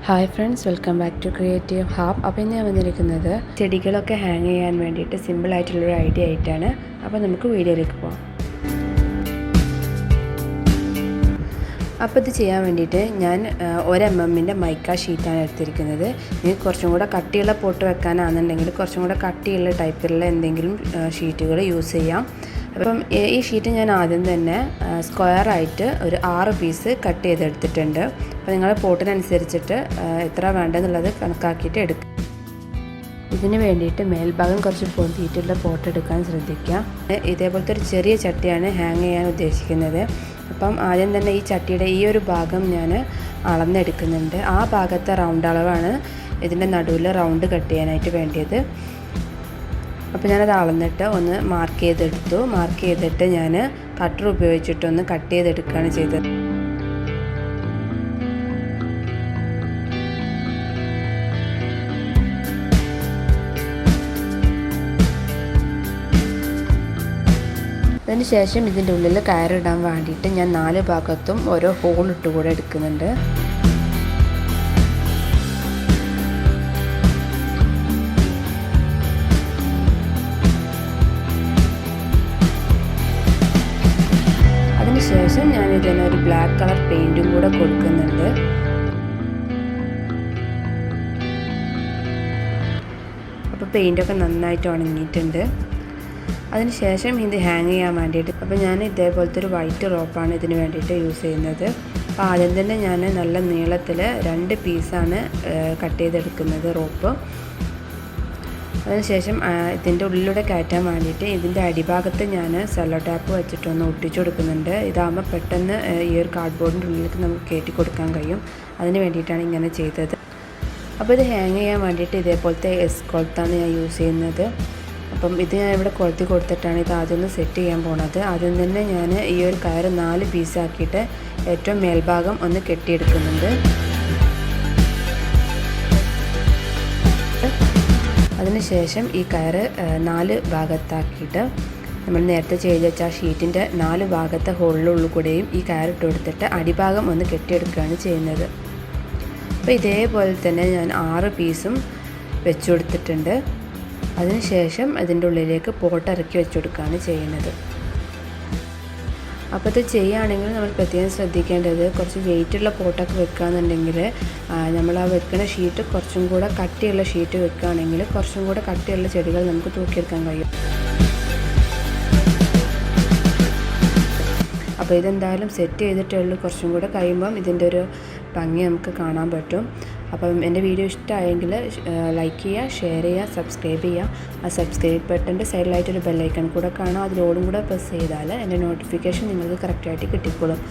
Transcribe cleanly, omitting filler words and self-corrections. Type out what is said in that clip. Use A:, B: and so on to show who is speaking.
A: Hi friends, welcome back to creative hub. അപ്പോൾ ഇന്ന് ഞാൻ വന്നിരിക്കുന്നത് ചെടികളൊക്കെ ഹാങ് ചെയ്യാൻ വേണ്ടിയിട്ട് സിമ്പിളായിട്ടുള്ളൊരു ഐഡിയ ആയിട്ടാണ്. അപ്പോൾ നമുക്ക് വീഡിയോയിലേക്ക് പോകാം. അപ്പോൾ ഇത് ചെയ്യാൻ വേണ്ടിയിട്ട് ഞാൻ 1 mm മൈക്ക ഷീറ്റാണ് എടുത്തിരിക്കുന്നത്. നിങ്ങൾക്ക് കുറച്ചും കൂടെ കട്ടിയുള്ള പോട്ട് വെക്കാനാണെന്നുണ്ടെങ്കിൽ കുറച്ചും കൂടെ കട്ടിയുള്ള ടൈപ്പിലുള്ള എന്തെങ്കിലും ഷീറ്റുകൾ യൂസ് ചെയ്യാം. അപ്പം ഈ ഷീറ്റ് ഞാൻ ആദ്യം തന്നെ സ്ക്വയറായിട്ട് ഒരു 6 പീസ് കട്ട് ചെയ്തെടുത്തിട്ടുണ്ട്. അപ്പോൾ നിങ്ങളുടെ പോട്ടിനനുസരിച്ചിട്ട് എത്ര വേണ്ടതെന്നുള്ളത് കണക്കാക്കിയിട്ട് എടുക്കുക. ഇതിന് വേണ്ടിയിട്ട് മേൽഭാഗം കുറച്ച് പൊന്തിയിട്ടുള്ള പോട്ട് എടുക്കാൻ ശ്രദ്ധിക്കുക. ഇതേപോലത്തെ ഒരു ചെറിയ ചട്ടിയാണ് ഹാങ് ചെയ്യാൻ ഉദ്ദേശിക്കുന്നത്. അപ്പം ആദ്യം തന്നെ ഈ ചട്ടിയുടെ ഈ ഒരു ഭാഗം ഞാൻ അളന്നെടുക്കുന്നുണ്ട്. ആ ഭാഗത്തെ റൗണ്ട് അളവാണ് ഇതിൻ്റെ നടുവിൽ റൗണ്ട് കട്ട് ചെയ്യാനായിട്ട് വേണ്ടിയത്. അപ്പോൾ ഞാനത് അളന്നിട്ട് ഒന്ന് മാർക്ക് ചെയ്തെടുത്തു. മാർക്ക് ചെയ്തിട്ട് ഞാൻ കട്ടർ ഉപയോഗിച്ചിട്ടൊന്ന് കട്ട് ചെയ്തെടുക്കുകയാണ് ചെയ്തത്. അതിനുശേഷം ഇതിൻ്റെ ഉള്ളിൽ കയറിടാൻ വേണ്ടിയിട്ട് ഞാൻ 4 ഭാഗത്തും ഓരോ ഹോൾ ഇട്ടുകൂടെ എടുക്കുന്നുണ്ട്. അതിനുശേഷം ഞാൻ ഇതിനൊരു ബ്ലാക്ക് കളർ പെയിൻറ്റും കൂടെ കൊടുക്കുന്നുണ്ട്. അപ്പോൾ പെയിൻറ്റൊക്കെ നന്നായിട്ട് ഉണങ്ങിയിട്ടുണ്ട്. അതിനുശേഷം ഇത് ഹാങ് ചെയ്യാൻ വേണ്ടിയിട്ട് അപ്പോൾ ഞാൻ ഇതേപോലത്തെ ഒരു വൈറ്റ് റോപ്പാണ് ഇതിന് വേണ്ടിയിട്ട് യൂസ് ചെയ്യുന്നത്. അപ്പോൾ ആദ്യം തന്നെ ഞാൻ നല്ല നീളത്തിൽ 2 പീസാണ് കട്ട് ചെയ്തെടുക്കുന്നത് റോപ്പ്. അതിനുശേഷം ഇതിൻ്റെ ഉള്ളിലൂടെ കയറ്റാൻ വേണ്ടിയിട്ട് ഇതിൻ്റെ അടിഭാഗത്ത് ഞാൻ സെല്ലോ ടാപ്പ് വെച്ചിട്ടൊന്ന് ഒട്ടിച്ചു കൊടുക്കുന്നുണ്ട്. ഇതാകുമ്പോൾ പെട്ടെന്ന് ഈ ഒരു കാർഡ്ബോർഡിൻ്റെ ഉള്ളിലേക്ക് നമുക്ക് കയറ്റി കൊടുക്കാൻ കഴിയും. അതിന് വേണ്ടിയിട്ടാണ് ഇങ്ങനെ ചെയ്തത്. അപ്പോൾ ഇത് ഹാങ് ചെയ്യാൻ വേണ്ടിയിട്ട് ഇതേപോലത്തെ എസ്കോൾത്താണ് ഞാൻ യൂസ് ചെയ്യുന്നത്. അപ്പം ഇത് ഞാൻ ഇവിടെ കൊളുത്തി കൊടുത്തിട്ടാണ് ഇത് ആദ്യം ഒന്ന് സെറ്റ് ചെയ്യാൻ പോണത്. ആദ്യം തന്നെ ഞാൻ ഈ ഒരു കയറ് 4 പീസാക്കിയിട്ട് ഏറ്റവും മേൽഭാഗം ഒന്ന് കെട്ടിയെടുക്കുന്നുണ്ട്. അതിനുശേഷം ഈ കയറ് 4 ഭാഗത്താക്കിയിട്ട് നമ്മൾ നേരത്തെ ചെയ്ത് വെച്ച ആ ഷീറ്റിൻ്റെ 4 ഭാഗത്തെ ഹോളിനുള്ളിൽ കൂടെയും ഈ കയറിട്ട് കൊടുത്തിട്ട് അടിഭാഗം ഒന്ന് കെട്ടിയെടുക്കുകയാണ് ചെയ്യുന്നത്. അപ്പോൾ ഇതേപോലെ തന്നെ ഞാൻ 6 പീസും വെച്ചു കൊടുത്തിട്ടുണ്ട്. അതിനുശേഷം അതിൻ്റെ ഉള്ളിലേക്ക് പോട്ട് ഇറക്കി വെച്ച് കൊടുക്കുകയാണ് ചെയ്യുന്നത്. അപ്പോൾ ഇത് ചെയ്യുകയാണെങ്കിൽ നമ്മൾ പ്രത്യേകം ശ്രദ്ധിക്കേണ്ടത് കുറച്ച് വെയിറ്റുള്ള പോട്ടൊക്കെ വെക്കുകയാണെന്നുണ്ടെങ്കിൽ നമ്മൾ ആ വെക്കുന്ന ഷീറ്റ് കുറച്ചും കൂടെ കട്ടിയുള്ള ഷീറ്റ് വെക്കുകയാണെങ്കിൽ കുറച്ചും കൂടെ കട്ടിയുള്ള ചെടികൾ നമുക്ക് തൂക്കിയെടുക്കാൻ കഴിയും. അപ്പോൾ ഇതെന്തായാലും സെറ്റ് ചെയ്തിട്ടേ ഉള്ളൂ. കുറച്ചും കൂടെ കഴിയുമ്പം ഇതിൻ്റെ ഒരു ഭംഗി നമുക്ക് കാണാൻ പറ്റും. അപ്പം എൻ്റെ വീഡിയോ ഇഷ്ടമായെങ്കിൽ ലൈക്ക് ചെയ്യുക, ഷെയർ ചെയ്യുക, സബ്സ്ക്രൈബ് ചെയ്യുക. ആ സബ്സ്ക്രൈബ് ബട്ടൻ്റെ സൈഡിലായിട്ടൊരു ബെല്ലൈക്കൺ കൂടെ കാണാം. അതിലോടും കൂടെ പ്രസ് ചെയ്താൽ എൻ്റെ നോട്ടിഫിക്കേഷൻ നിങ്ങൾക്ക് കറക്റ്റായിട്ട് കിട്ടിക്കോളും.